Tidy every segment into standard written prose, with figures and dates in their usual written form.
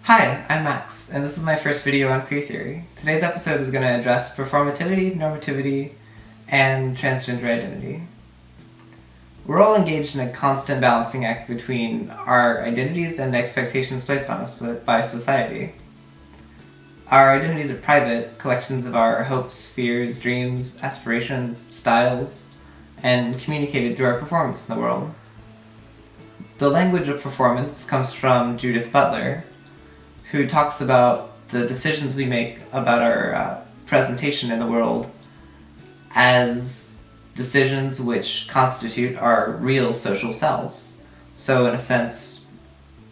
Hi, I'm Max, and this is my first video on queer theory. Today's episode is going to address performativity, normativity, and transgender identity. We're all engaged in a constant balancing act between our identities and expectations placed on us by society. Our identities are private, collections of our hopes, fears, dreams, aspirations, styles, and communicated through our performance in the world. The language of performance comes from Judith Butler, who talks about the decisions we make about our presentation in the world as decisions which constitute our real social selves. So in a sense,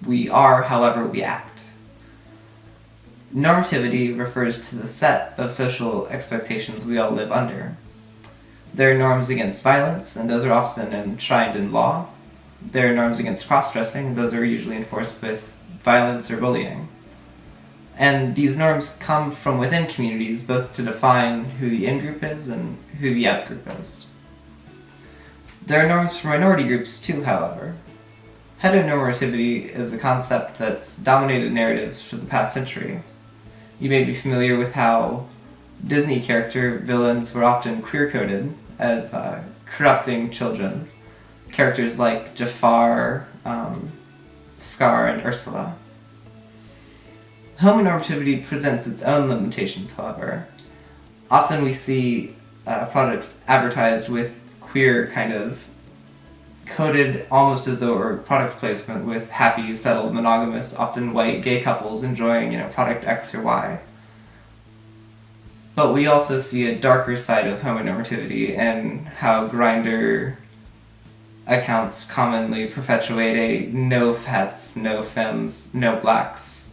we are however we act. Normativity refers to the set of social expectations we all live under. There are norms against violence, and those are often enshrined in law. There are norms against cross-dressing, and those are usually enforced with violence or bullying. And these norms come from within communities, both to define who the in-group is and who the out-group is. There are norms for minority groups too, however. Heteronormativity is a concept that's dominated narratives for the past century. You may be familiar with how Disney character villains were often queer-coded as corrupting children. Characters like Jafar, Scar, and Ursula. Homonormativity presents its own limitations, however. Often we see products advertised with queer kind of coded almost as though it were product placement with happy, settled, monogamous, often white gay couples enjoying, product X or Y. But we also see a darker side of homonormativity and how Grindr accounts commonly perpetuate a no fats, no femmes, no blacks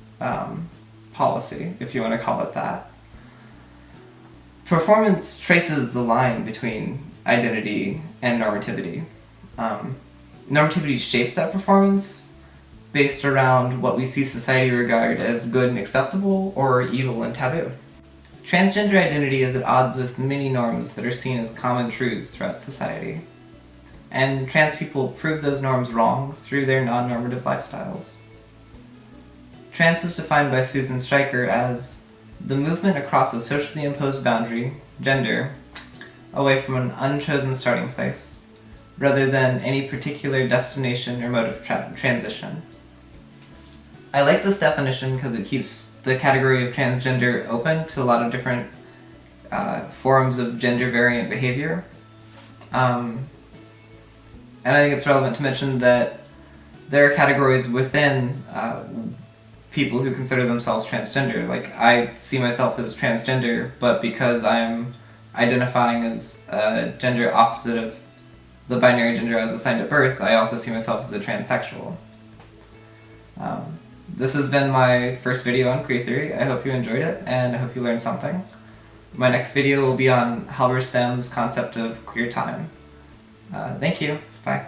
policy, if you want to call it that. Performance traces the line between identity and normativity. Normativity shapes that performance based around what we see society regard as good and acceptable or evil and taboo. Transgender identity is at odds with many norms that are seen as common truths throughout society. And trans people prove those norms wrong through their non-normative lifestyles. Trans was defined by Stryker as the movement across a socially imposed boundary, gender, away from an unchosen starting place, rather than any particular destination or mode of transition. I like this definition because it keeps the category of transgender open to a lot of different forms of gender variant behavior. And I think it's relevant to mention that there are categories within people who consider themselves transgender. Like, I see myself as transgender, but because I'm identifying as a gender opposite of the binary gender I was assigned at birth, I also see myself as a transsexual. This has been my first video on queer theory. I hope you enjoyed it, and I hope you learned something. My next video will be on Halberstam's concept of queer time. Thank you. Bye.